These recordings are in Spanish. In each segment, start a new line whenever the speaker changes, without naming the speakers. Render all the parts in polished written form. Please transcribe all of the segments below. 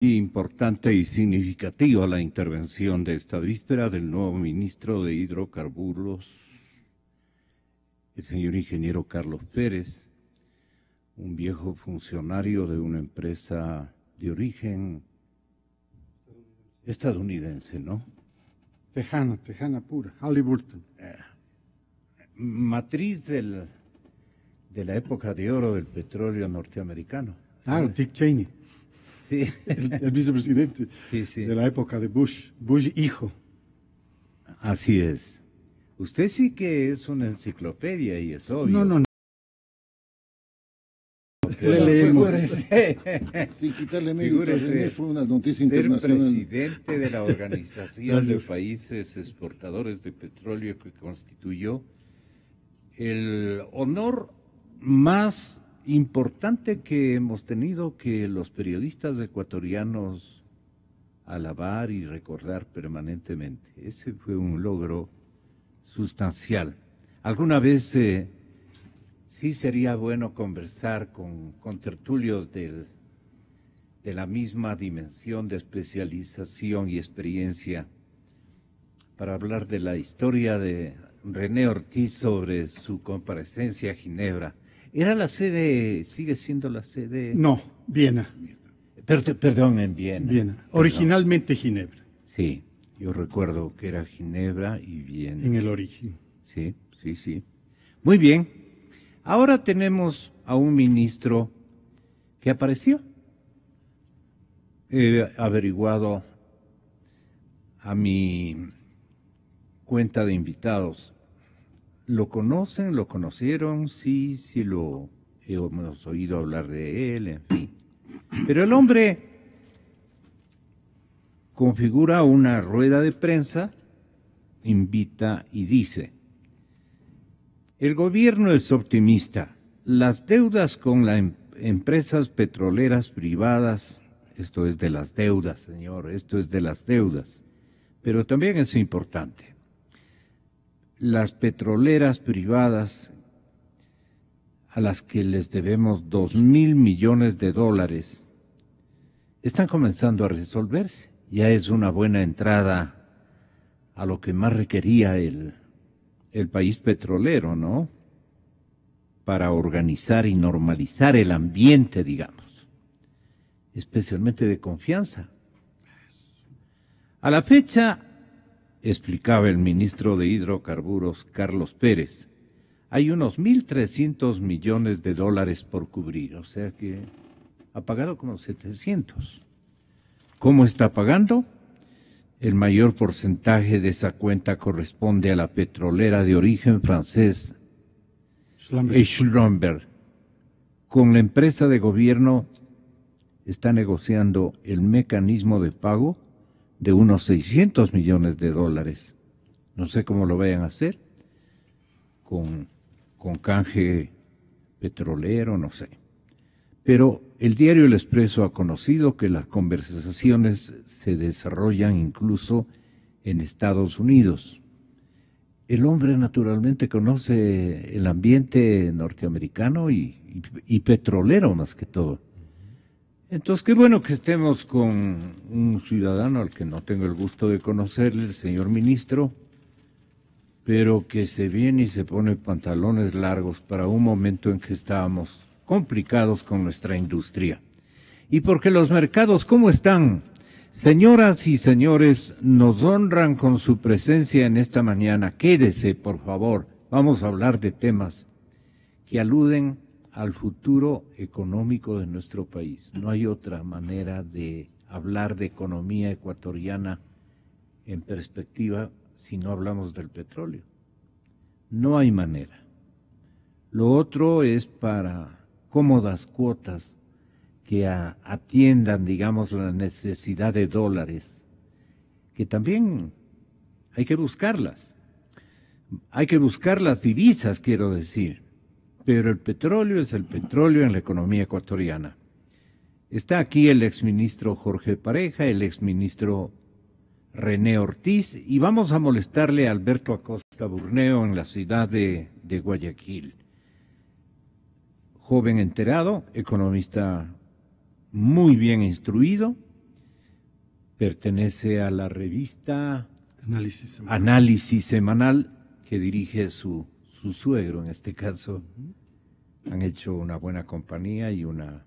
Importante y significativa la intervención de esta víspera del nuevo ministro de Hidrocarburos, el señor ingeniero Carlos Pérez, un viejo funcionario de una empresa de origen estadounidense, ¿no?
Tejana pura, Halliburton.
Matriz de la época de oro del petróleo norteamericano.
Claro, Dick Cheney.
Sí.
El vicepresidente
Sí.
de la época de Bush hijo.
Así es. Usted sí que es una enciclopedia y es obvio.
No.
Le
leemos.
Sin quitarle mérito,
Figúrese,
fue una noticia
ser
internacional.
presidente de la Organización de
Gracias.
Países Exportadores de Petróleo, que constituyó el honor más importante que hemos tenido que los periodistas ecuatorianos alabar y recordar permanentemente. Ese fue un logro sustancial. Alguna vez sí sería bueno conversar con tertulios de la misma dimensión de especialización y experiencia para hablar de la historia de René Ortiz sobre su comparecencia a Ginebra. ¿Era la sede, sigue siendo la sede?
No, Viena.
Perdón, en Viena.
Viena.
Perdón.
Originalmente Ginebra,
Sí, yo recuerdo que era Ginebra y Viena.
en el origen.
Sí. Muy bien. Ahora tenemos a un ministro que apareció. He averiguado a mi cuenta de invitados. ¿Lo conocen? ¿Lo conocieron? Sí, lo hemos oído hablar de él, en fin. Pero el hombre configura una rueda de prensa, invita y dice: el gobierno es optimista. Las deudas con las empresas petroleras privadas, esto es de las deudas, señor, esto es de las deudas, pero también es importante. Las petroleras privadas, a las que les debemos 2.000 millones de dólares, están comenzando a resolverse. Ya es una buena entrada a lo que más requería el país petrolero, ¿no? Para organizar y normalizar el ambiente, digamos, especialmente de confianza. A la fecha, explicaba el ministro de Hidrocarburos, Carlos Pérez, hay unos 1.300 millones de dólares por cubrir, o sea que ha pagado como 700. ¿Cómo está pagando? El mayor porcentaje de esa cuenta corresponde a la petrolera de origen francés Schlumberger. Con la empresa de gobierno está negociando el mecanismo de pago de unos 600 millones de dólares. No sé cómo lo vayan a hacer, con canje petrolero, no sé. Pero el diario El Expreso ha conocido que las conversaciones se desarrollan incluso en Estados Unidos. El hombre naturalmente conoce el ambiente norteamericano y petrolero más que todo. Entonces, qué bueno que estemos con un ciudadano al que no tengo el gusto de conocerle, el señor ministro, pero que se viene y se pone pantalones largos para un momento en que estábamos complicados con nuestra industria. Y porque los mercados, ¿cómo están? Señoras y señores, nos honran con su presencia en esta mañana. Quédese, por favor. Vamos a hablar de temas que aluden al futuro económico de nuestro país. No hay otra manera de hablar de economía ecuatoriana en perspectiva si no hablamos del petróleo. No hay manera. Lo otro es para cómodas cuotas que atiendan, digamos, la necesidad de dólares, que también hay que buscarlas. Hay que buscar las divisas, quiero decir, pero el petróleo es el petróleo en la economía ecuatoriana. Está aquí el exministro Jorge Pareja, el exministro René Ortiz, y vamos a molestarle a Alberto Acosta Burneo en la ciudad de Guayaquil. Joven enterado, economista muy bien instruido, pertenece a la revista
Análisis semanal.
Análisis Semanal, que dirige su suegro en este caso. Han hecho una buena compañía y una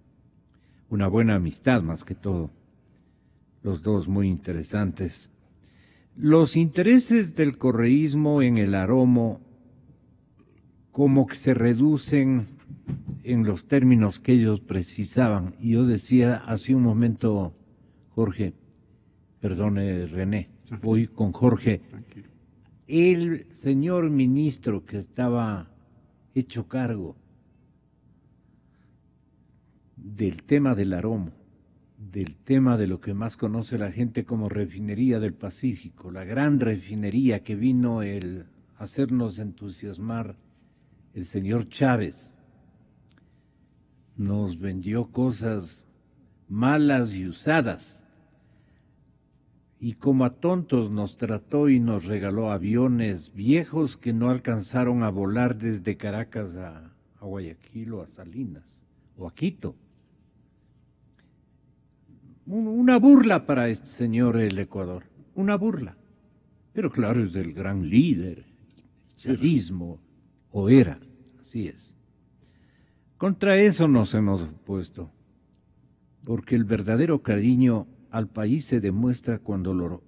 buena amistad más que todo. Los dos muy interesantes. Los intereses del correísmo en el Aromo como que se reducen en los términos que ellos precisaban. Y yo decía hace un momento, Jorge, perdone René, voy con Jorge.
Tranquilo.
El señor ministro que estaba hecho cargo del tema del Aromo, del tema de lo que más conoce la gente como refinería del Pacífico, la gran refinería que vino a hacernos entusiasmar el señor Chávez, nos vendió cosas malas y usadas, y como a tontos nos trató y nos regaló aviones viejos que no alcanzaron a volar desde Caracas a Guayaquil o a Salinas o a Quito. Una burla para este señor el Ecuador, una burla. Pero claro, es el gran líder, chavismo, o era, así es. Contra eso nos hemos opuesto, porque el verdadero cariño al país se demuestra cuando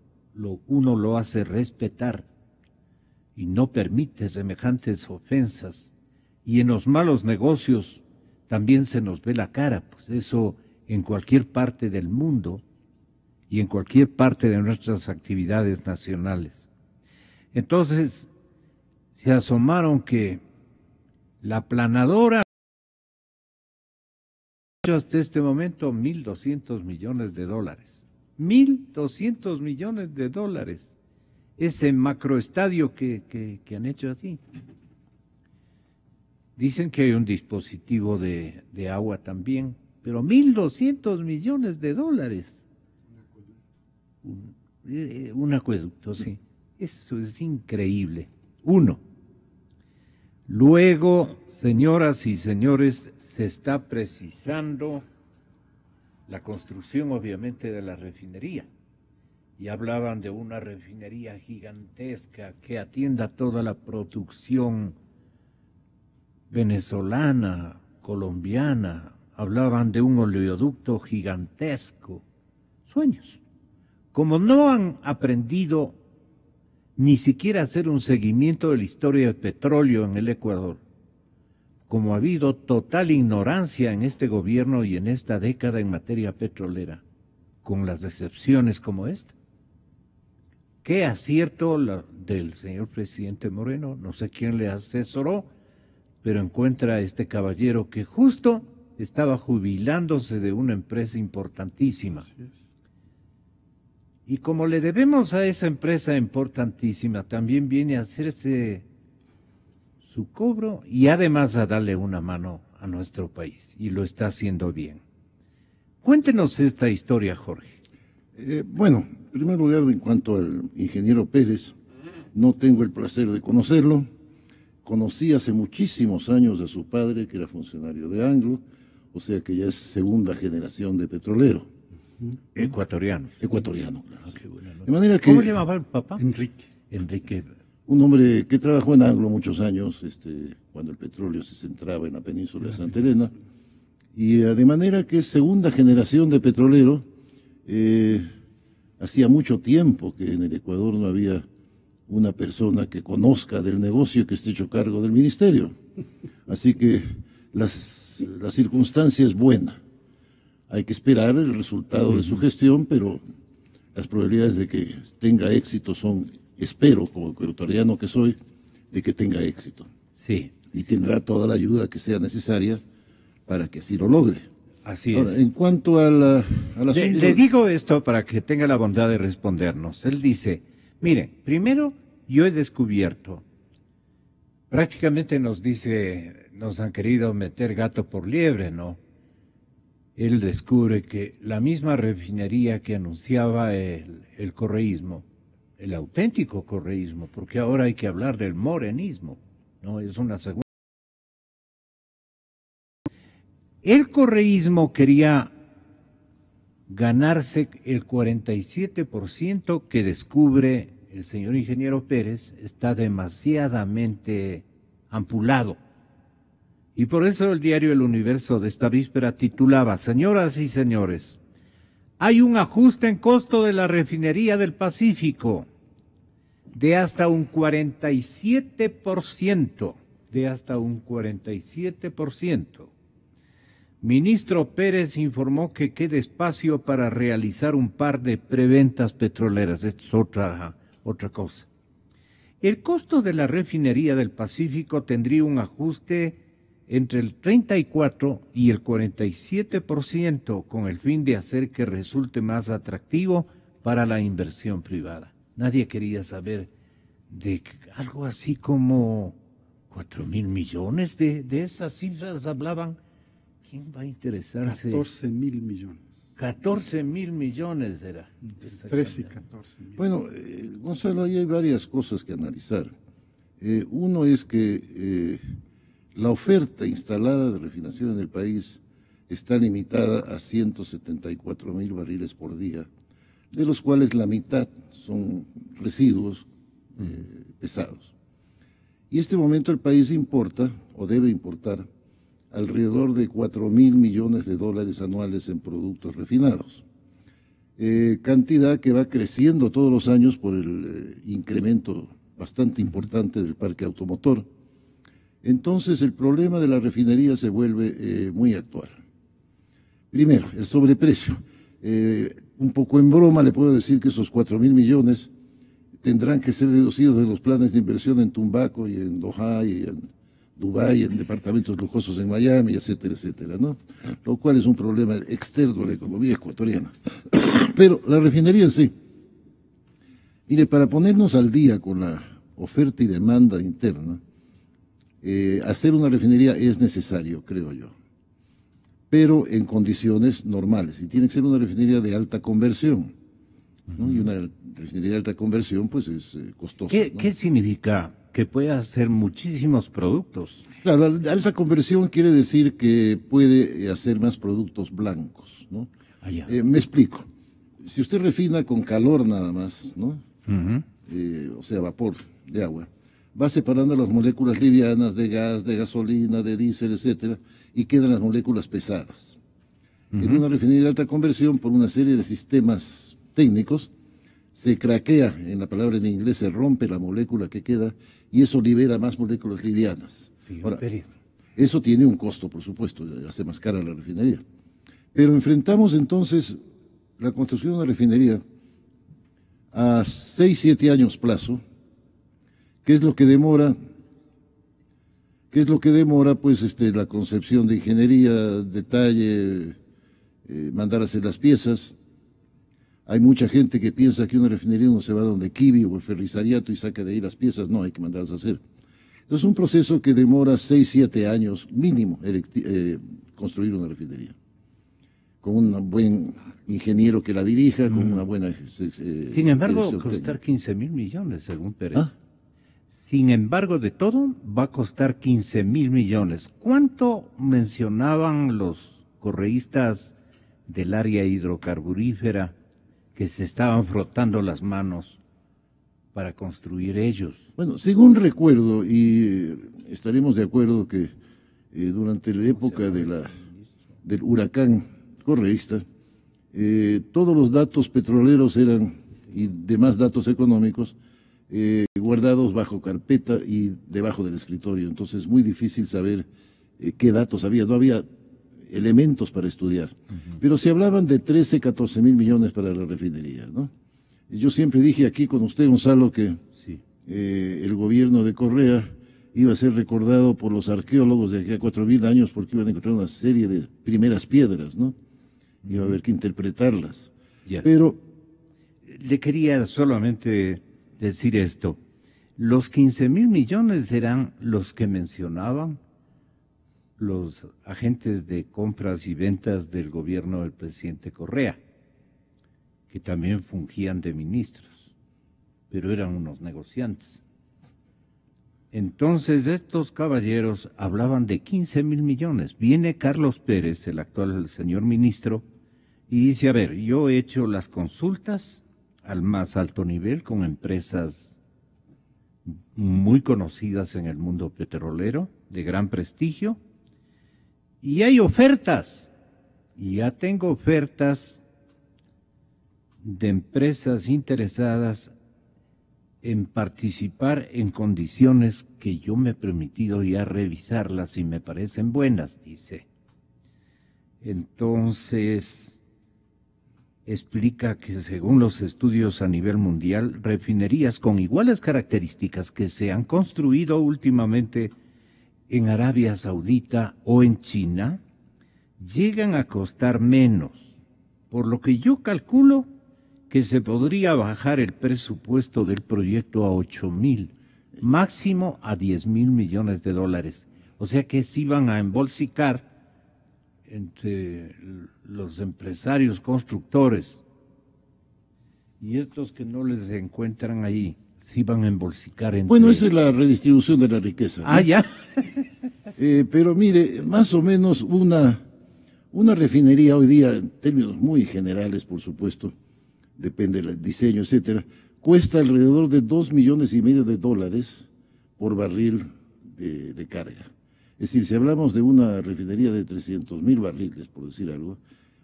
uno lo hace respetar y no permite semejantes ofensas. Y en los malos negocios también se nos ve la cara, pues eso en cualquier parte del mundo y en cualquier parte de nuestras actividades nacionales. Entonces, se asomaron que la planadora hasta este momento $1.200 millones. $1.200 millones. Ese macroestadio que han hecho así. Dicen que hay un dispositivo de agua también, pero $1.200 millones. Un acueducto, sí. Eso es increíble. Uno. Luego, señoras y señores, se está precisando la construcción, obviamente, de la refinería. Y hablaban de una refinería gigantesca que atienda toda la producción venezolana, colombiana. Hablaban de un oleoducto gigantesco. Sueños. Como no han aprendido ni siquiera a hacer un seguimiento de la historia del petróleo en el Ecuador, como ha habido total ignorancia en este gobierno y en esta década en materia petrolera, con las decepciones como esta. Qué acierto del señor presidente Moreno, no sé quién le asesoró, pero encuentra a este caballero que justo estaba jubilándose de una empresa importantísima.
Así es.
Y como le debemos a esa empresa importantísima, también viene a hacerse su cobro y además a darle una mano a nuestro país, y lo está haciendo bien. Cuéntenos esta historia, Jorge.
Bueno, en primer lugar, en cuanto al ingeniero Pérez, no tengo el placer de conocerlo. Conocí hace muchísimos años a su padre, que era funcionario de Anglo, o sea que ya es segunda generación de petrolero.
Ecuatoriano.
Ecuatoriano, claro.
Qué buena nota.
De manera que
¿Cómo le llamaba el papá?
Enrique.
Enrique.
un hombre que trabajó en Anglo muchos años, cuando el petróleo se centraba en la península de Santa Elena, y de manera que es segunda generación de petrolero. Hacía mucho tiempo que en el Ecuador no había una persona que conozca del negocio que esté hecho cargo del ministerio. Así que la circunstancia es buena. Hay que esperar el resultado de su gestión, pero las probabilidades de que tenga éxito son, espero, como ecuatoriano que soy, de que tenga éxito.
Sí.
Y tendrá toda la ayuda que sea necesaria para que así lo logre.
Así
Ahora,
es.
en cuanto al asunto...
Le digo esto para que tenga la bondad de respondernos. Él dice, mire, primero yo he descubierto, prácticamente nos dice, nos han querido meter gato por liebre, ¿no? Él descubre que la misma refinería que anunciaba el correísmo, el auténtico correísmo, porque ahora hay que hablar del morenismo, ¿no? Es una segunda. El correísmo quería ganarse el 47% que descubre el señor ingeniero Pérez está demasiadamente ampulado. Y por eso el diario El Universo de esta víspera titulaba: señoras y señores, hay un ajuste en costo de la refinería del Pacífico de hasta un 47%, de hasta un 47%. Ministro Pérez informó que queda espacio para realizar un par de preventas petroleras. Esto es otra cosa. El costo de la refinería del Pacífico tendría un ajuste entre el 34 y el 47% con el fin de hacer que resulte más atractivo para la inversión privada. Nadie quería saber de algo así como 4.000 millones, de esas cifras hablaban. ¿Quién va a interesarse?
14.000 millones.
14.000 millones era.
13 y 14 millones.
Bueno, Gonzalo, ahí hay varias cosas que analizar. Uno es que la oferta instalada de refinación en el país está limitada a 174.000 barriles por día, de los cuales la mitad son residuos pesados. Y en este momento el país importa, o debe importar, alrededor de 4.000 millones de dólares anuales en productos refinados. Cantidad que va creciendo todos los años por el incremento bastante importante del parque automotor. Entonces el problema de la refinería se vuelve muy actual. Primero, el sobreprecio. Un poco en broma le puedo decir que esos 4.000 millones tendrán que ser deducidos de los planes de inversión en Tumbaco y en Doha y en Dubái, en departamentos lujosos en Miami, etcétera, etcétera, ¿no? Lo cual es un problema externo a la economía ecuatoriana. Pero la refinería en sí. Mire, para ponernos al día con la oferta y demanda interna, hacer una refinería es necesario, creo yo, pero en condiciones normales, y tiene que ser una refinería de alta conversión, ¿no? Y una refinería de alta conversión, pues es costosa, ¿no?
¿Qué significa? Que pueda hacer muchísimos productos.
Claro, la alta conversión quiere decir que puede hacer más productos blancos, ¿no? Me explico. Si usted refina con calor nada más, ¿no? O sea, vapor de agua, va separando las moléculas livianas de gas, de gasolina, de diésel, etcétera, y quedan las moléculas pesadas. En una refinería de alta conversión, por una serie de sistemas técnicos, se craquea, en la palabra en inglés se rompe la molécula que queda y eso libera más moléculas livianas.
Sí,
ahora, eso tiene un costo, por supuesto, hace más cara la refinería. Pero enfrentamos entonces la construcción de una refinería a 6, 7 años plazo. ¿Qué es lo que demora? Pues la concepción de ingeniería, detalle, mandar a hacer las piezas. Hay mucha gente que piensa que una refinería no se va donde Kivi o el Ferrisariato y saca de ahí las piezas. No, hay que mandarlas a hacer. Entonces es un proceso que demora 6, 7 años mínimo construir una refinería. Con un buen ingeniero que la dirija, con una buena...
Sin embargo, costar 15.000 millones, según Pérez. Sin embargo, de todo, va a costar 15.000 millones. ¿Cuánto mencionaban los correístas del área hidrocarburífera que se estaban frotando las manos para construir ellos?
Bueno, según recuerdo, y estaremos de acuerdo que durante la época del huracán correísta, todos los datos petroleros eran, y demás datos económicos, guardados bajo carpeta y debajo del escritorio. Entonces es muy difícil saber qué datos había. No había elementos para estudiar. Pero se hablaban de 13, 14.000 millones para la refinería, ¿no? Y yo siempre dije aquí con usted, Gonzalo, que el gobierno de Correa iba a ser recordado por los arqueólogos de aquí a 4.000 años porque iban a encontrar una serie de primeras piedras, ¿no? Iba a haber que interpretarlas. Pero
le quería solamente decir esto. Los 15.000 millones eran los que mencionaban los agentes de compras y ventas del gobierno del presidente Correa, que también fungían de ministros, pero eran unos negociantes. Entonces estos caballeros hablaban de 15.000 millones. Viene Carlos Pérez, el actual señor ministro, Y dice, a ver, yo he hecho las consultas al más alto nivel con empresas muy conocidas en el mundo petrolero, de gran prestigio, y hay ofertas. Y ya tengo ofertas de empresas interesadas en participar en condiciones que yo me he permitido ya revisarlas y me parecen buenas, dice. Entonces, explica que según los estudios a nivel mundial, refinerías con iguales características que se han construido últimamente en Arabia Saudita o en China, llegan a costar menos, por lo que yo calculo que se podría bajar el presupuesto del proyecto a 8.000, máximo a 10.000 millones de dólares. O sea que se iban a embolsicar entre los empresarios constructores y estos que no les encuentran ahí, se iban a embolsicar entre...
Bueno, esa es la redistribución de la riqueza, ¿no?
Ah, ya.
Pero mire, más o menos una refinería hoy día, en términos muy generales, por supuesto, depende del diseño, etcétera, cuesta alrededor de $2,5 millones por barril de carga. Es decir, si hablamos de una refinería de 300.000 barriles, por decir algo,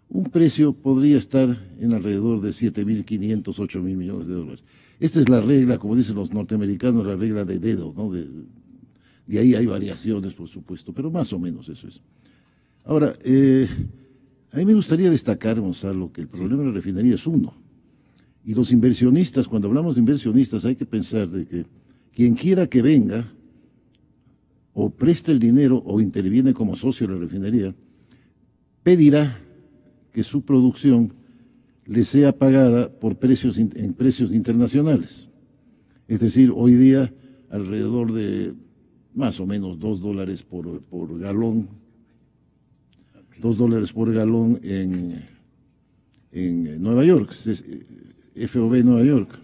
un precio podría estar en alrededor de 7.500, 8.000 millones de dólares. Esta es la regla, como dicen los norteamericanos, la regla de dedo, ¿no? De ahí hay variaciones, por supuesto, pero más o menos eso es. Ahora, a mí me gustaría destacar, Gonzalo, que el problema de la refinería es uno. Y los inversionistas, cuando hablamos de inversionistas, hay que pensar de que quien quiera que venga, o preste el dinero o interviene como socio de la refinería, pedirá que su producción le sea pagada por en precios internacionales. Es decir, hoy día alrededor de más o menos $2 por galón, $2 por galón en Nueva York, FOB Nueva York.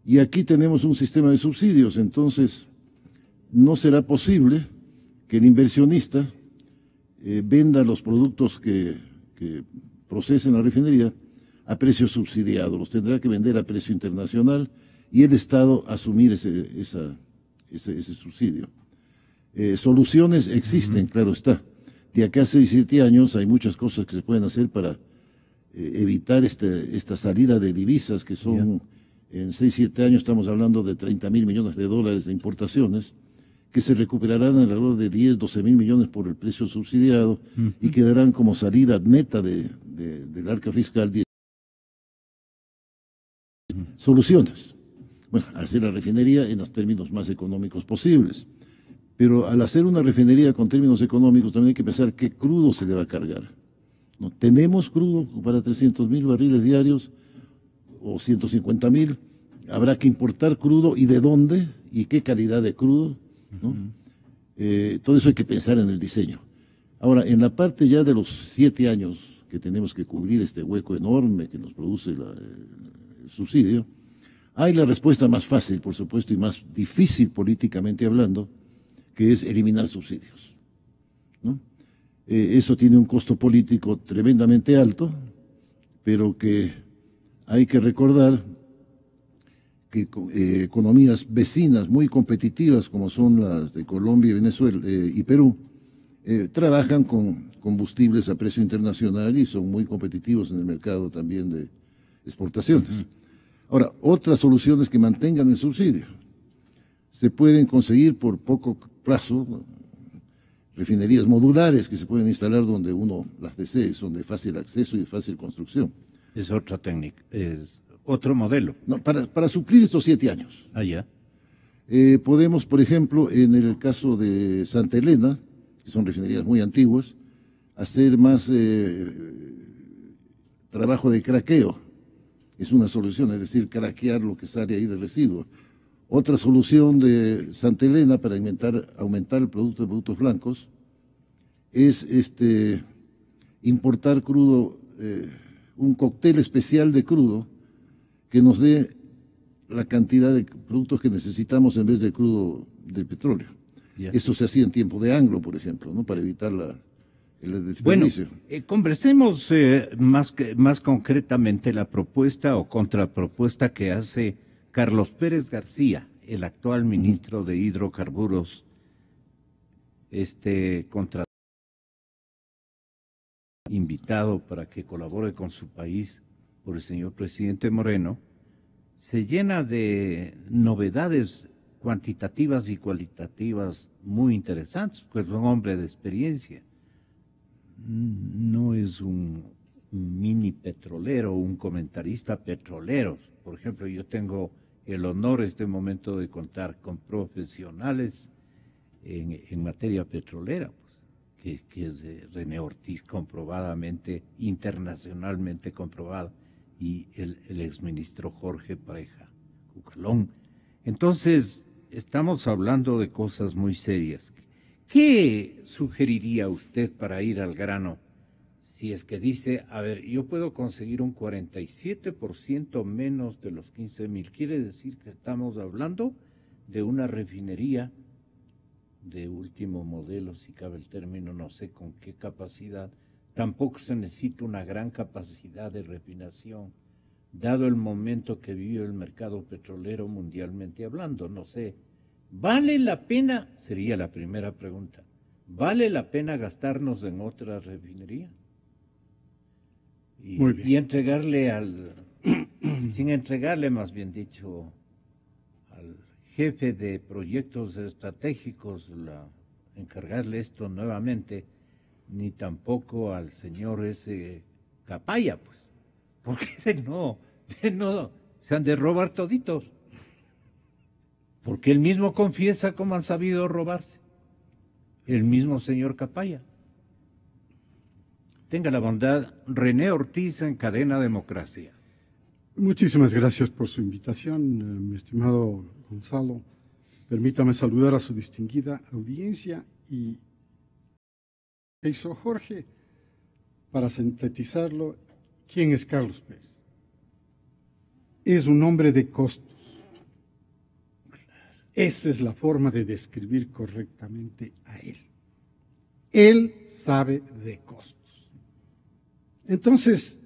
Y aquí tenemos un sistema de subsidios, entonces no será posible que el inversionista venda los productos que procesa en la refinería a precio subsidiado, los tendrá que vender a precio internacional y el Estado asumir ese subsidio. Soluciones existen, claro está. De acá a 6, 7 años hay muchas cosas que se pueden hacer para evitar esta salida de divisas que son, en 6, 7 años estamos hablando de 30.000 millones de dólares de importaciones, que se recuperarán alrededor de 10, 12.000 millones por el precio subsidiado y quedarán como salida neta del arca fiscal. Soluciones. Bueno, hacer la refinería en los términos más económicos posibles. Pero al hacer una refinería con términos económicos también hay que pensar qué crudo se le va a cargar. ¿No? ¿Tenemos crudo para 300.000 barriles diarios o 150.000? Habrá que importar crudo y de dónde y qué calidad de crudo, ¿no? Todo eso hay que pensar en el diseño. Ahora, en la parte ya de los 7 años que tenemos que cubrir este hueco enorme que nos produce el subsidio, hay la respuesta más fácil, por supuesto, y más difícil políticamente hablando, que es eliminar subsidios, ¿no? Eso tiene un costo político tremendamente alto, pero que hay que recordar que economías vecinas muy competitivas como son las de Colombia, Venezuela y Perú, trabajan con combustibles a precio internacional y son muy competitivos en el mercado también de exportaciones. Ahora, otras soluciones que mantengan el subsidio se pueden conseguir por poco plazo, refinerías modulares que se pueden instalar donde uno las desee, son de fácil acceso y de fácil construcción.
Es otra técnica, es otro modelo.
No, para suplir estos 7 años.
Ah, ya.
Podemos, por ejemplo, en el caso de Santa Elena, que son refinerías muy antiguas, hacer más trabajo de craqueo. Es una solución, es decir, craquear lo que sale ahí de residuo. Otra solución de Santa Elena para aumentar el producto de productos blancos es importar crudo, un cóctel especial de crudo que nos dé la cantidad de productos que necesitamos en vez del crudo del petróleo. Yeah. Esto se hacía en tiempo de Anglo, por ejemplo, ¿no? Para evitar el desperdicio.
Bueno, conversemos más concretamente la propuesta o contrapropuesta que hace Carlos Pérez García, el actual ministro de Hidrocarburos, invitado para que colabore con su país por el señor presidente Moreno, se llena de novedades cuantitativas y cualitativas muy interesantes, pues es un hombre de experiencia. No es un mini petrolero, un comentarista petrolero. Por ejemplo, yo tengo el honor en este momento de contar con profesionales en materia petrolera, pues, que es de René Ortiz, comprobadamente, internacionalmente comprobado, y el exministro Jorge Pareja Cucalón. Entonces, estamos hablando de cosas muy serias. ¿Qué sugeriría usted para ir al grano? Si es que dice, a ver, yo puedo conseguir un 47% menos de los 15,000, quiere decir que estamos hablando de una refinería de último modelo, si cabe el término, no sé con qué capacidad. Tampoco se necesita una gran capacidad de refinación, dado el momento que vive el mercado petrolero mundialmente hablando, no sé. ¿Vale la pena? Sería la primera pregunta. ¿Vale la pena gastarnos en otra refinería? Y entregarle sin entregarle, más bien dicho, al jefe de proyectos estratégicos, encargarle esto nuevamente, ni tampoco al señor ese Capaya, pues. Porque no, se han de robar toditos. Porque él mismo confiesa cómo han sabido robarse. El mismo señor Capaya. Tenga la bondad, René Ortiz en Cadena Democracia.
Muchísimas gracias por su invitación, mi estimado Gonzalo. Permítame saludar a su distinguida audiencia y hizo Jorge para sintetizarlo. ¿Quién es Carlos Pérez? Es un hombre de costos. Esa es la forma de describir correctamente a él. Él sabe de costos. Entonces,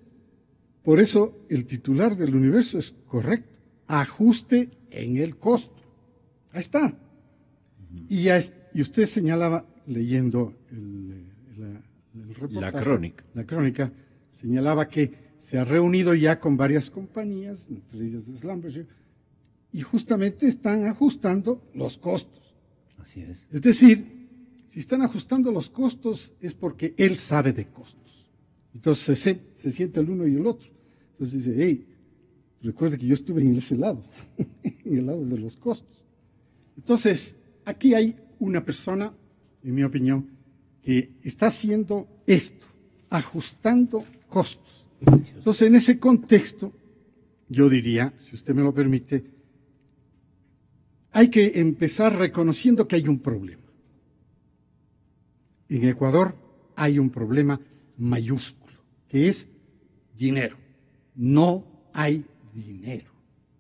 por eso el titular del Universo es correcto. Ajuste en el costo. Ahí está. Y usted señalaba, leyendo el reportaje, la crónica, señalaba que se ha reunido ya con varias compañías, entre ellas de Schlumberger, y justamente están ajustando los costos.
Así es.
Es decir, si están ajustando los costos es porque él sabe de costos. Entonces se siente el uno y el otro. Entonces dice, hey, recuerde que yo estuve en ese lado, en el lado de los costos. Entonces, aquí hay una persona, en mi opinión, que está haciendo esto, ajustando costos. Entonces, en ese contexto, yo diría, si usted me lo permite, hay que empezar reconociendo que hay un problema. En Ecuador hay un problema mayúsculo, que es dinero. No hay dinero.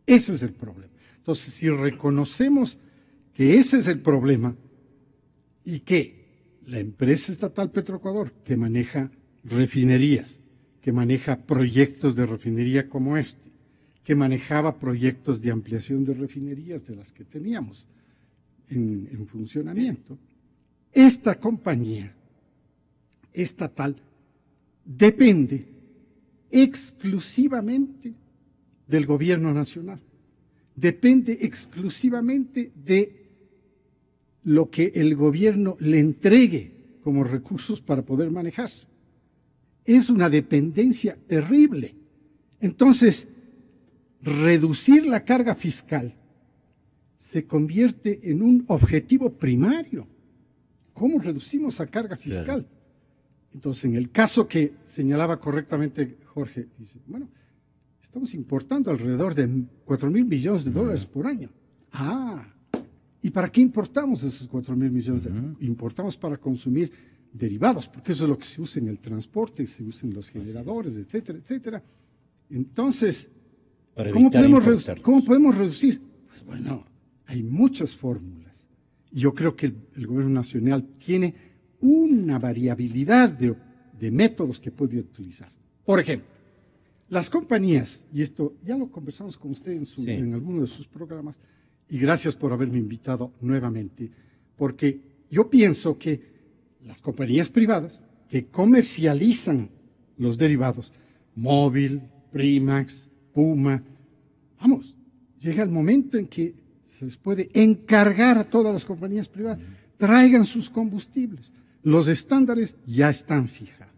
Ese es el problema. Entonces, si reconocemos que ese es el problema y que la empresa estatal Petroecuador, que maneja refinerías, que maneja proyectos de refinería como este, que manejaba proyectos de ampliación de refinerías de las que teníamos en funcionamiento, esta compañía estatal depende exclusivamente del gobierno nacional, depende exclusivamente de lo que el gobierno le entregue como recursos para poder manejarse. Es una dependencia terrible. Entonces, reducir la carga fiscal se convierte en un objetivo primario. ¿Cómo reducimos la carga fiscal? Claro. Entonces, en el caso que señalaba correctamente Jorge, dice, bueno, estamos importando alrededor de 4,000 millones de dólares por año. ¿Y para qué importamos esos 4,000 millones de dólares? Importamos para consumir derivados, porque eso es lo que se usa en el transporte, se usa en los generadores, etcétera, etcétera. Entonces, ¿cómo podemos reducir? Pues bueno, hay muchas fórmulas. Y yo creo que el gobierno nacional tiene una variabilidad de métodos que puede utilizar. Por ejemplo, las compañías, y esto ya lo conversamos con usted en alguno de sus programas, y gracias por haberme invitado nuevamente, porque yo pienso que las compañías privadas que comercializan los derivados, Móvil, Primax, Puma, vamos, llega el momento en que se les puede encargar a todas las compañías privadas, traigan sus combustibles. Los estándares ya están fijados.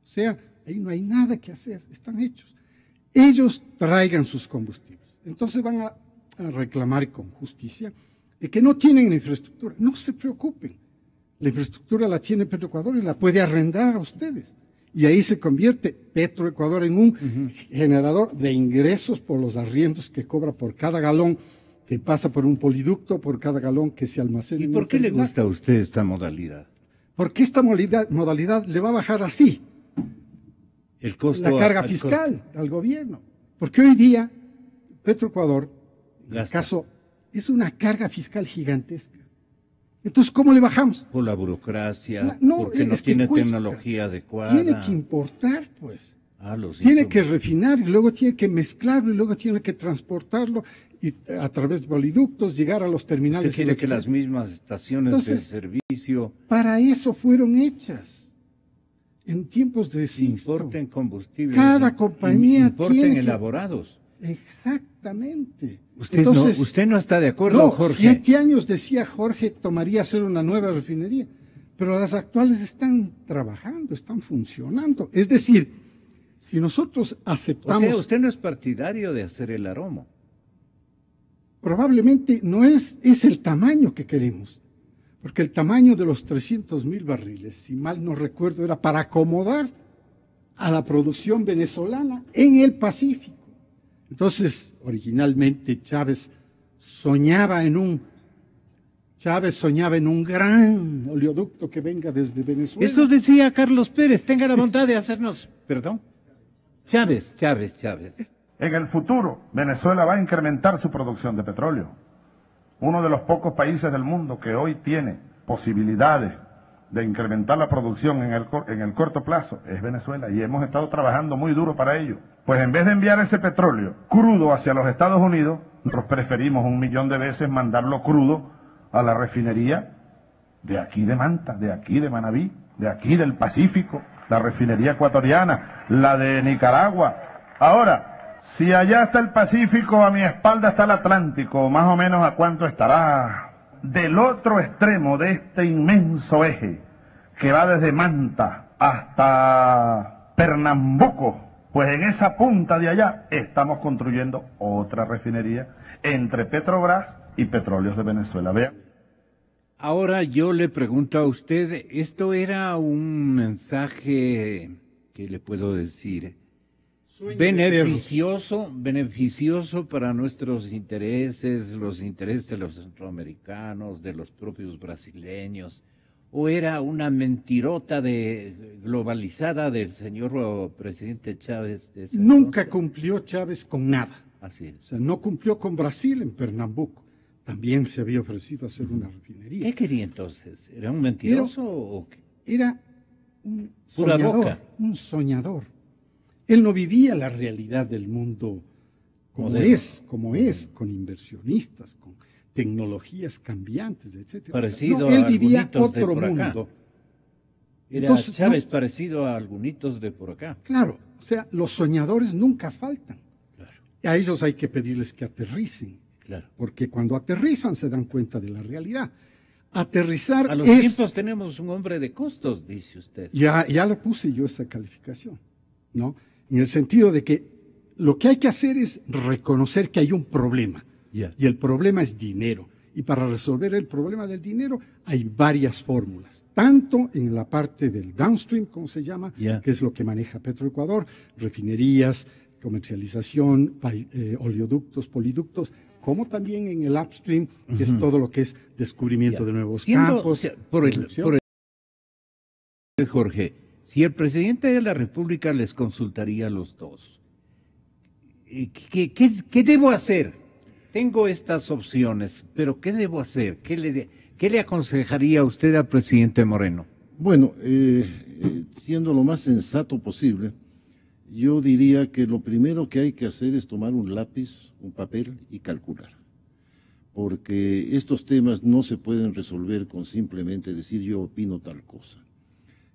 O sea, ahí no hay nada que hacer, están hechos. Ellos traigan sus combustibles. Entonces van a reclamar con justicia de que no tienen infraestructura. No se preocupen. La infraestructura la tiene Petroecuador y la puede arrendar a ustedes. Y ahí se convierte Petroecuador en un generador de ingresos por los arriendos que cobra por cada galón que pasa por un poliducto, por cada galón que se almacena.
¿Y por qué le gusta a usted esta modalidad?
Porque esta modalidad le va a bajar así
el costo,
la carga fiscal al gobierno. Porque hoy día Petroecuador, en el caso, es una carga fiscal gigantesca. Entonces, ¿cómo le bajamos?
Por la burocracia,
no,
porque no tiene tecnología adecuada.
Tiene que importar, pues.
Los
tiene que refinar y luego tiene que mezclarlo y luego tiene que transportarlo y a través de poliductos llegar a los terminales.
¿Usted quiere que las mismas estaciones de servicio?
Para eso fueron hechas en tiempos de Sixto.
Importen combustibles.
Cada compañía
importen elaborados.
Exactamente.
Usted no está de acuerdo, Jorge.
7 años, decía Jorge, tomaría hacer una nueva refinería, pero las actuales están trabajando, están funcionando. Es decir, si nosotros aceptamos...
O sea, usted no es partidario de hacer el Aromo.
Probablemente no es el tamaño que queremos, porque el tamaño de los 300,000 barriles, si mal no recuerdo, era para acomodar a la producción venezolana en el Pacífico. Entonces, originalmente Chávez soñaba en un gran oleoducto que venga desde Venezuela.
Eso decía Carlos Pérez, tenga la bondad de hacernos... ¿Perdón? Chávez.
En el futuro, Venezuela va a incrementar su producción de petróleo. Uno de los pocos países del mundo que hoy tiene posibilidades de incrementar la producción en el corto plazo es Venezuela, y hemos estado trabajando muy duro para ello. Pues en vez de enviar ese petróleo crudo hacia los Estados Unidos, nosotros preferimos 1.000.000 de veces mandarlo crudo a la refinería de aquí de Manta, de aquí de Manabí, de aquí del Pacífico, la refinería ecuatoriana, la de Nicaragua. Ahora, si allá está el Pacífico, a mi espalda está el Atlántico, más o menos ¿a cuánto estará? Del otro extremo de este inmenso eje, que va desde Manta hasta Pernambuco, pues en esa punta de allá estamos construyendo otra refinería entre Petrobras y Petróleos de Venezuela. Vean.
Ahora yo le pregunto a usted, esto era un mensaje, ¿qué le puedo decir? Beneficioso para nuestros intereses, los intereses de los centroamericanos, de los propios brasileños, o era una mentirota globalizada del señor presidente Chávez.
Nunca cumplió Chávez con nada.
Así es.
O sea, no cumplió con Brasil en Pernambuco. También se había ofrecido hacer una refinería.
¿Qué quería entonces? ¿Era un mentiroso o qué?
Era un
pura
soñador,
boca.
Un soñador. Él no vivía la realidad del mundo como es, con inversionistas, con tecnologías cambiantes, etc.
Parecido
él
a
vivía
algunitos
otro
de por acá.
mundo.
Era
Entonces,
Chávez parecido a algunitos de por acá.
Claro, o sea, los soñadores nunca faltan.
Claro.
A ellos hay que pedirles que aterricen.
Claro.
Porque cuando aterrizan se dan cuenta de la realidad. Aterrizar
a los tiempos tenemos un hombre de costos, dice usted.
Ya le puse yo esa calificación, ¿no? En el sentido de que lo que hay que hacer es reconocer que hay un problema.
Yeah.
Y el problema es dinero. Y para resolver el problema del dinero hay varias fórmulas. Tanto en la parte del downstream, como se llama,
Yeah.
que es lo que maneja Petroecuador, refinerías, comercialización, oleoductos, poliductos, como también en el upstream, que es todo lo que es descubrimiento de nuevos campos.
Jorge, si el presidente de la República les consultaría a los dos, ¿qué debo hacer? Tengo estas opciones, pero ¿qué debo hacer? ¿Qué le aconsejaría usted al presidente Moreno?
Bueno, siendo lo más sensato posible, yo diría que lo primero que hay que hacer es tomar un lápiz, un papel y calcular. Porque estos temas no se pueden resolver con simplemente decir yo opino tal cosa.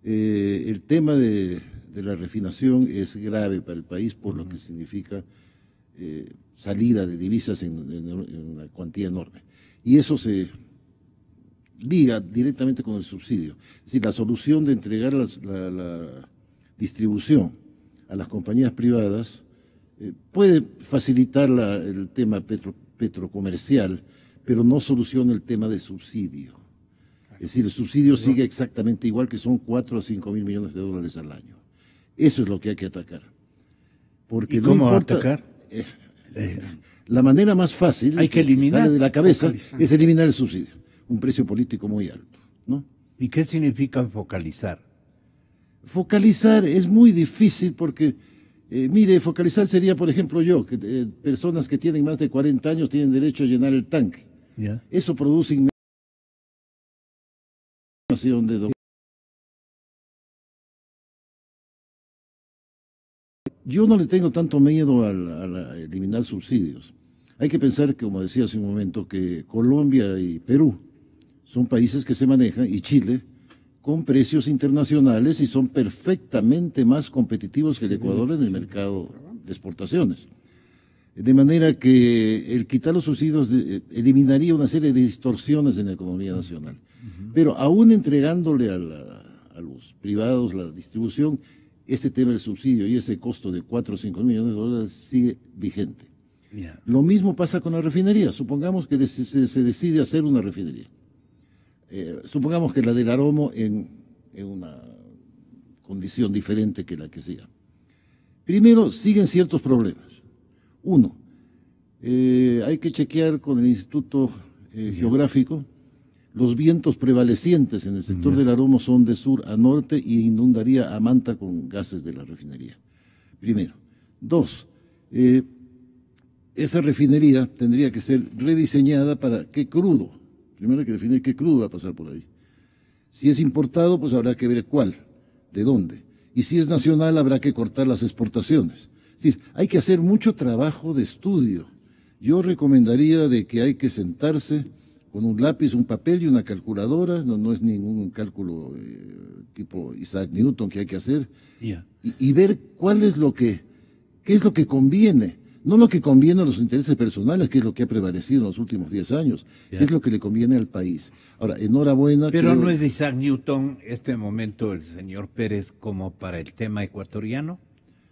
El tema de la refinación es grave para el país por lo que significa salida de divisas en una cuantía enorme. Y eso se liga directamente con el subsidio. Es decir, la solución de entregar la distribución a las compañías privadas puede facilitar el tema petrocomercial, pero no soluciona el tema de subsidio. Es decir, el subsidio sigue exactamente igual, que son 4 a 5 mil millones de dólares al año. Eso es lo que hay que atacar. Porque
¿Y cómo
no importa,
atacar?
La manera más fácil
Hay que eliminar,
sale de la cabeza
focalizar.
es eliminar el subsidio, un precio político muy alto, ¿no?
¿Y qué significa focalizar?
Focalizar es muy difícil porque, mire, focalizar sería, por ejemplo, yo, que personas que tienen más de 40 años tienen derecho a llenar el tanque.
¿Ya?
Eso produce inmediación de Yo no le tengo tanto miedo a eliminar subsidios. Hay que pensar, como decía hace un momento, que Colombia y Perú son países que se manejan, y Chile, con precios internacionales y son perfectamente más competitivos que el Ecuador en el mercado de exportaciones. De manera que el quitar los subsidios eliminaría una serie de distorsiones en la economía nacional. Pero aún entregándole a los privados la distribución, este tema del subsidio y ese costo de 4 o 5 millones de dólares sigue vigente.
Ya.
Lo mismo pasa con la refinería. Supongamos que se decide hacer una refinería. Supongamos que la del Aromo en una condición diferente que la que siga. Primero, siguen ciertos problemas. Uno, hay que chequear con el Instituto Geográfico. Los vientos prevalecientes en el sector del Aromo son de sur a norte y inundaría a Manta con gases de la refinería. Primero. Dos, esa refinería tendría que ser rediseñada para qué crudo. Primero hay que definir qué crudo va a pasar por ahí. Si es importado, pues habrá que ver cuál, de dónde. Y si es nacional, habrá que cortar las exportaciones. Es decir, hay que hacer mucho trabajo de estudio. Yo recomendaría de que hay que sentarse con un lápiz, un papel y una calculadora, no es ningún cálculo tipo Isaac Newton que hay que hacer,
Ya.
y ver qué es lo que conviene, no lo que conviene a los intereses personales, que es lo que ha prevalecido en los últimos 10 años,
Ya.
qué es lo que le conviene al país. Ahora, enhorabuena.
Pero
creo-
no es de Isaac Newton este momento el señor Pérez como para el tema ecuatoriano.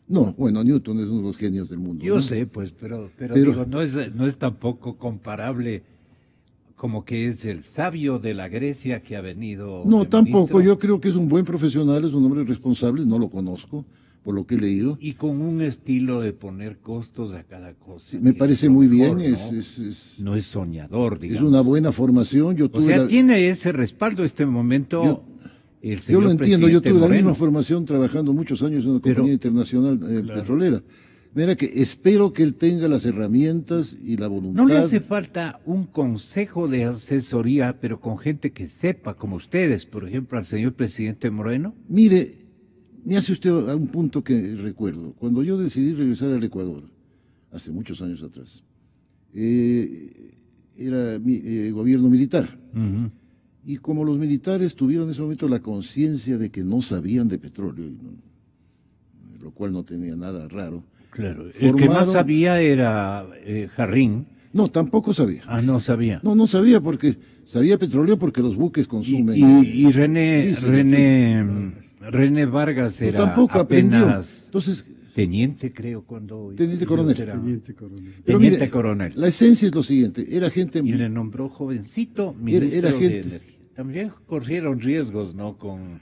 No, bueno, Newton es uno de los genios del mundo.
Yo
¿no?
sé, pues, pero
Pero-
digo, no es tampoco comparable como que es el sabio de la Grecia que ha venido.
No,
de
tampoco.
ministro,
Yo creo que es un buen profesional, es un hombre responsable, no lo conozco, por lo que he leído.
Y con un estilo de poner costos a cada cosa.
Sí, me
que
parece
es lo
muy
mejor,
bien,
¿no? No es soñador,
es
digamos.
una buena formación. Yo
O
tuve
sea,
la-
tiene ese respaldo este momento el
Yo
señor
lo entiendo, yo
presidente
tuve la
Moreno.
misma formación trabajando muchos años en una
Pero-
compañía internacional petrolera. Mira que espero que él tenga las herramientas y la voluntad.
¿No le hace falta un consejo de asesoría, pero con gente que sepa, como ustedes, por ejemplo, al señor presidente Moreno?
Mire, me hace usted a un punto que recuerdo. Cuando yo decidí regresar al Ecuador, hace muchos años atrás, era gobierno militar. Y como los militares tuvieron en ese momento la conciencia de que no sabían de petróleo, lo cual no tenía nada raro.
Claro. El que más sabía era Jarrín.
No, tampoco sabía.
Ah, no sabía.
No sabía porque sabía petróleo porque los buques consumen.
Y René,
diésel,
René Vargas
No,
era
tampoco aprendió.
apenas
Entonces,
teniente, creo, cuando...
Teniente coronel.
era-
Teniente coronel.
pero
Teniente
mire,
coronel.
la esencia es lo siguiente, era gente...
Y le nombró jovencito ministro
era
de
gente-
Energía. También corrieron riesgos, ¿no? Con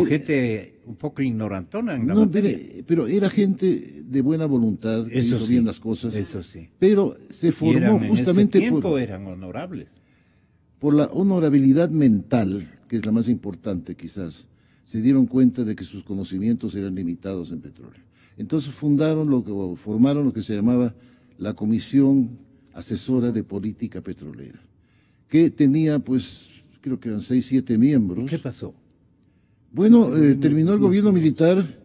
gente un poco ignorantona en la
No,
materia.
mire, pero era gente de buena voluntad, que
Eso
hizo
sí,
bien las cosas.
eso sí.
Pero se
Y
formó
eran, en
justamente
ese tiempo
por
eran honorables.
la honorabilidad mental, que es la más importante quizás. Se dieron cuenta de que sus conocimientos eran limitados en petróleo. Entonces formaron lo que se llamaba la Comisión Asesora de Política Petrolera, que tenía, pues, creo que eran 6, 7 miembros.
¿Qué pasó?
Bueno, terminó el gobierno militar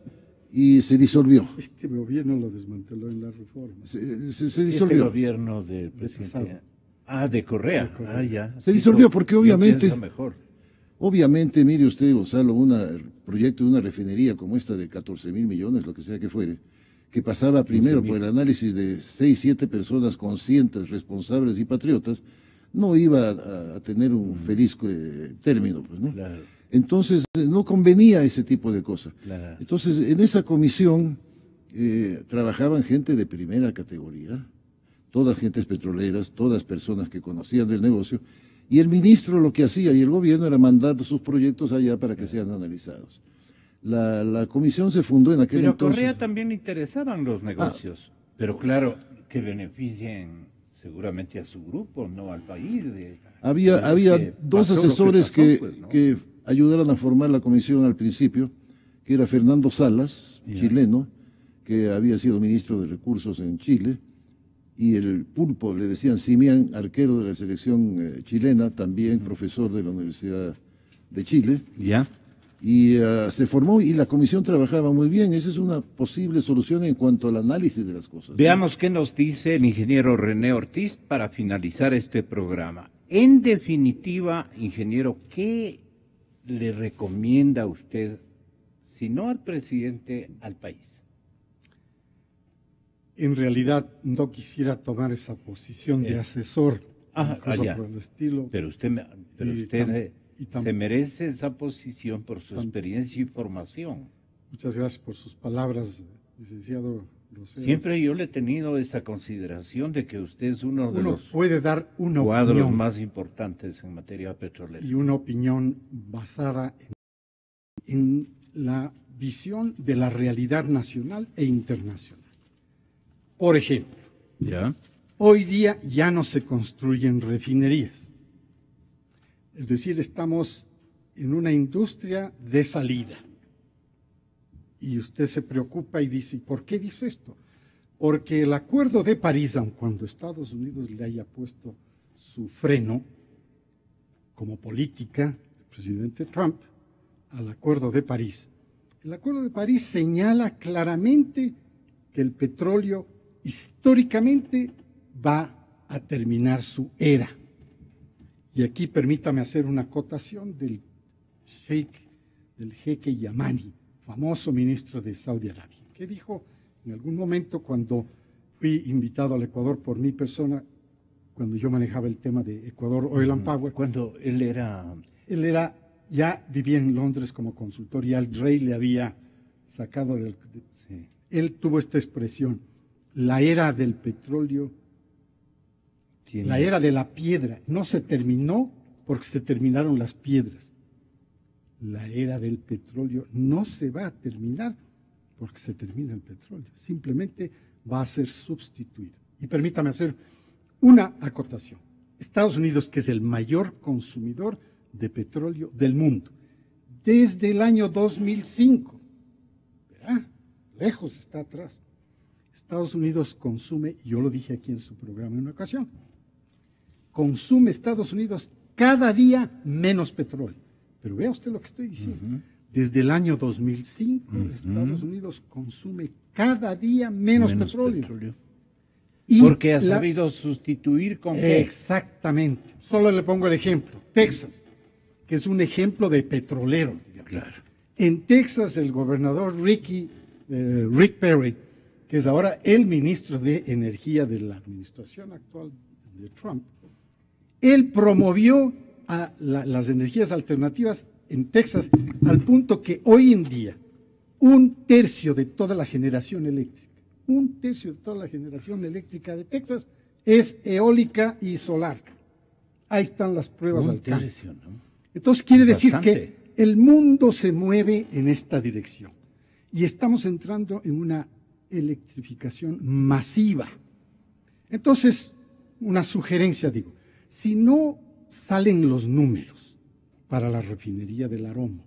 y se disolvió.
Este gobierno lo desmanteló en la reforma.
Se disolvió.
gobierno del presidente. De Correa. Ya.
Se disolvió porque
Yo
obviamente,
pienso mejor.
obviamente, mire usted, Gonzalo, un proyecto de una refinería como esta de 14.000 millones, lo que sea que fuere, que pasaba primero por el análisis de 6, 7 personas conscientes, responsables y patriotas, no iba a tener un feliz término, pues, ¿no?
Claro.
Entonces, no convenía ese tipo de cosas.
Claro.
Entonces, en esa comisión trabajaban gente de primera categoría, todas gentes petroleras, todas personas que conocían del negocio, y el ministro lo que hacía y el gobierno era mandar sus proyectos allá para que sean analizados. La comisión se fundó en aquel
Pero a
entonces.
Correa también le interesaban los negocios. Pero claro, que beneficien seguramente a su grupo, no al país.
Había dos
pasó lo que
asesores
pasó, pues, ¿no?
que ayudaron a formar la comisión al principio, que era Fernando Salas, chileno, que había sido ministro de Recursos en Chile, y el Pulpo, le decían Simián, arquero de la selección chilena, también profesor de la Universidad de Chile.
Ya.
Y se formó y la comisión trabajaba muy bien. Esa es una posible solución en cuanto al análisis de las cosas.
Veamos qué nos dice el ingeniero René Ortiz para finalizar este programa. En definitiva, ingeniero, ¿qué le recomienda usted, si no al presidente, al país?
En realidad no quisiera tomar esa posición de asesor, cosa
ya.
por el estilo.
Pero usted, se merece esa posición por su experiencia y formación.
Muchas gracias por sus palabras, licenciado Rosero.
Siempre yo le he tenido esa consideración de que usted es uno de los
puede dar una
cuadros
opinión,
más importantes en materia petrolera.
y una opinión basada en la visión de la realidad nacional e internacional. Por ejemplo,
¿Ya?
hoy día ya no se construyen refinerías. Es decir, estamos en una industria de salida. Y usted se preocupa y dice, ¿por qué dice esto? Porque el Acuerdo de París, aun cuando Estados Unidos le haya puesto su freno como política del presidente Trump al Acuerdo de París, el Acuerdo de París señala claramente que el petróleo históricamente va a terminar su era. Y aquí permítame hacer una acotación del jeque Yamani, famoso ministro de Saudi Arabia, que dijo en algún momento, cuando fui invitado al Ecuador por mi persona, cuando yo manejaba el tema de Ecuador Oil and Power.
Cuando él era,
ya vivía en Londres como consultor y al rey le había sacado del...
Sí.
Él tuvo esta expresión: la era del petróleo, la era de la piedra, no se terminó porque se terminaron las piedras. La era del petróleo no se va a terminar porque se termina el petróleo, simplemente va a ser sustituido. Y permítame hacer una acotación. Estados Unidos, que es el mayor consumidor de petróleo del mundo, desde el año 2005, ¿verdad? Lejos está atrás. Estados Unidos consume, yo lo dije aquí en su programa en una ocasión, consume Estados Unidos cada día menos petróleo. Pero vea usted lo que estoy diciendo. Desde el año 2005, Estados Unidos consume cada día menos petróleo. Y
porque ha sabido sustituir con qué.
Exactamente. Solo le pongo el ejemplo. Texas, que es un ejemplo de petrolero.
Claro.
En Texas, el gobernador Rick Perry, que es ahora el ministro de Energía de la administración actual de Trump, él promovió a las energías alternativas en Texas al punto que hoy en día 1/3 de toda la generación eléctrica, 1/3 de toda la generación eléctrica de Texas es eólica y solar. Ahí están las pruebas al campo.
¿No?
Entonces quiere decir
Bastante.
que el mundo se mueve en esta dirección y estamos entrando en una electrificación masiva. Entonces, una sugerencia, digo, si no salen los números para la refinería del Aromo,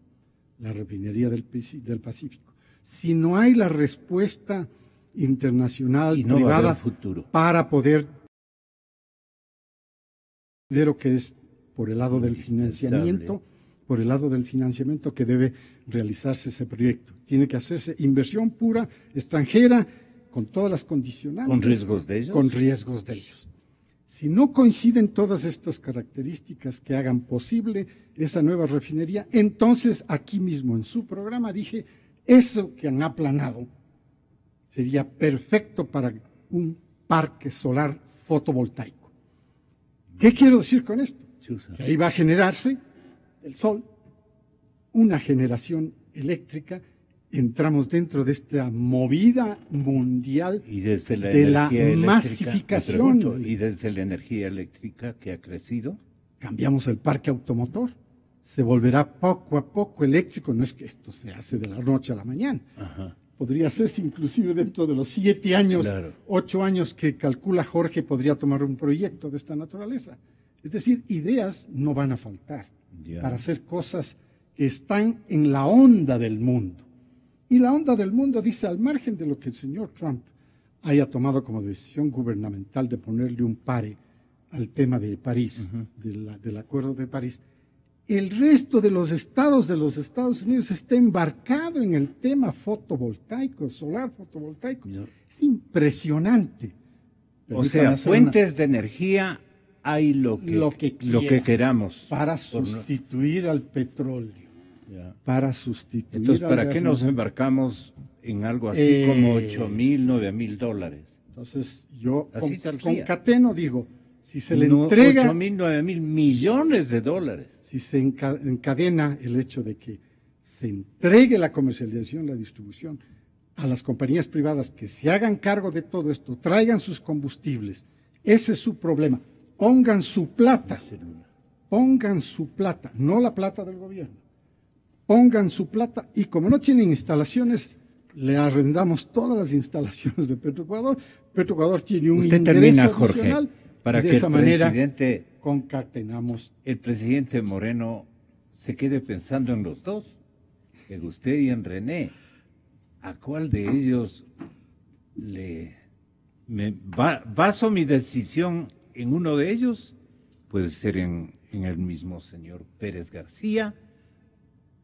la refinería del Pacífico, si no hay la respuesta internacional
y no
privada
va a haber futuro
para poder, de lo que es por el lado del financiamiento, por el lado del financiamiento que debe realizarse ese proyecto. Tiene que hacerse inversión pura, extranjera, con todas las condicionantes.
¿Con riesgos de ellos?
Con riesgos de ellos. Si no coinciden todas estas características que hagan posible esa nueva refinería, entonces aquí mismo en su programa dije, eso que han aplanado sería perfecto para un parque solar fotovoltaico. ¿Qué quiero decir con esto? Que ahí va a generarse el sol, una generación eléctrica, entramos dentro de esta movida mundial
y desde
de la masificación.
Y desde la energía eléctrica que ha crecido.
Cambiamos el parque automotor, se volverá poco a poco eléctrico, no es que esto se hace de la noche a la mañana.
Ajá.
Podría hacerse inclusive dentro de los 7 años,
Claro.
8 años que calcula Jorge podría tomar un proyecto de esta naturaleza. Es decir, ideas no van a faltar para hacer cosas que están en la onda del mundo. Y la onda del mundo dice, al margen de lo que el señor Trump haya tomado como decisión gubernamental de ponerle un pare al tema de París, del Acuerdo de París, el resto de los Estados Unidos está embarcado en el tema fotovoltaico, solar fotovoltaico.
No.
Es impresionante.
O sea, fuentes de energía hay lo que queramos.
Para sustituir al petróleo.
Ya.
Para sustituir
Entonces,
al
¿para
gas
qué nos
natural.
embarcamos en algo así como 8,000, 9,000 dólares?
Entonces, yo
Así saldría.
concateno, digo, si se le
No,
entrega,
8,000, 9,000 millones de dólares.
si se encadena el hecho de que se entregue la comercialización, la distribución a las compañías privadas que se hagan cargo de todo esto, traigan sus combustibles, ese es su problema. Pongan su plata, no la plata del gobierno. Pongan su plata y como no tienen instalaciones, le arrendamos todas las instalaciones de Petroecuador. Petroecuador tiene un
Usted
ingreso
termina, Jorge,
adicional
para
y de
que
esa
el
manera
presidente,
concatenamos.
el presidente Moreno se quede pensando en los dos, en usted y en René. ¿A cuál de ellos baso mi decisión en uno de ellos? Puede ser en el mismo señor Pérez García,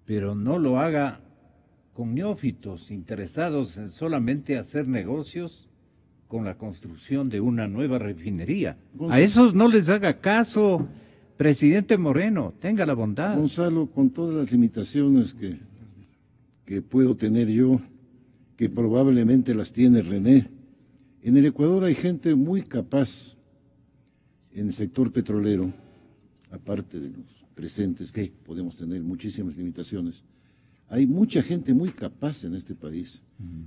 pero no lo haga con neófitos interesados en solamente hacer negocios con la construcción de una nueva refinería. A esos no les haga caso, presidente Moreno, tenga la bondad.
Gonzalo, con todas las limitaciones que puedo tener yo, que probablemente las tiene René, en el Ecuador hay gente muy capaz en el sector petrolero, aparte de los presentes, que podemos tener muchísimas limitaciones. Hay mucha gente muy capaz en este país,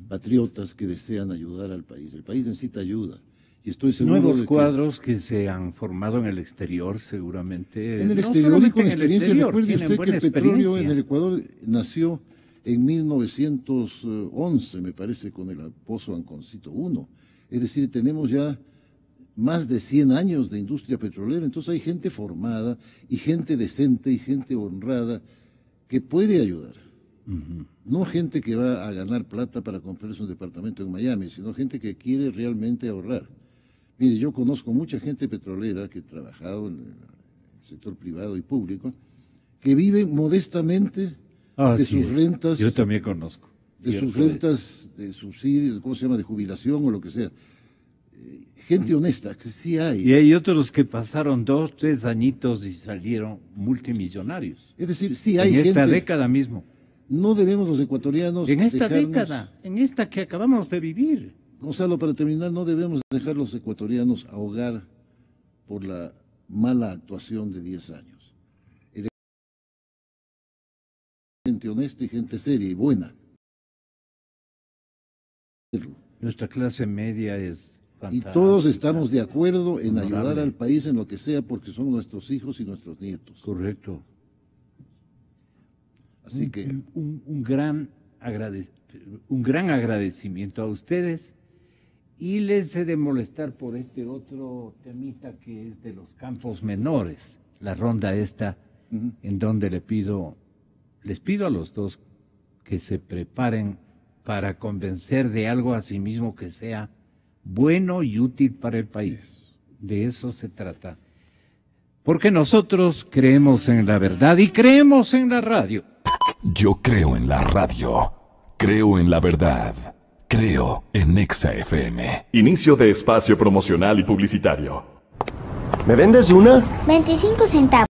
patriotas que desean ayudar al país. El país necesita ayuda. Y estoy seguro
Nuevos
de
cuadros que se han formado en el exterior, seguramente.
en el
No
exterior y
solamente
con
en el
experiencia.
exterior,
Recuerde
tienen
usted que
buena
el petróleo
experiencia.
en el Ecuador nació en 1911, me parece, con el Pozo Anconcito 1. Es decir, tenemos ya más de 100 años de industria petrolera. Entonces hay gente formada y gente decente y gente honrada que puede ayudar. No gente que va a ganar plata para comprarse un departamento en Miami, sino gente que quiere realmente ahorrar. Mire, yo conozco mucha gente petrolera que ha trabajado en el sector privado y público, que viven modestamente de sus rentas.
Yo también conozco.
De sus rentas de subsidio, ¿cómo se llama?, de jubilación o lo que sea. Gente honesta, que sí hay.
Y hay otros que pasaron 2, 3 añitos y salieron multimillonarios.
Es decir, sí hay
en esta
gente.
década mismo.
No debemos los ecuatorianos
En esta
dejarnos-
década, en esta que acabamos de vivir.
Gonzalo, para terminar, no debemos dejar los ecuatorianos ahogar por la mala actuación de 10 años. Gente honesta y gente seria y buena.
Nuestra clase media es
Y
fantástica.
todos estamos de acuerdo en
Honorable.
ayudar al país en lo que sea porque son nuestros hijos y nuestros nietos.
Correcto.
Así que
Un gran agradecimiento a ustedes y les he de molestar por este otro temita que es de los campos menores, la ronda esta, en donde les pido a los dos que se preparen para convencer de algo a sí mismo que sea bueno y útil para el país. De eso se trata. Porque nosotros creemos en la verdad y creemos en la radio.
Yo creo en la radio. Creo en la verdad. Creo en Nexa FM.
Inicio de espacio promocional y publicitario.
¿Me vendes una?
25 centavos.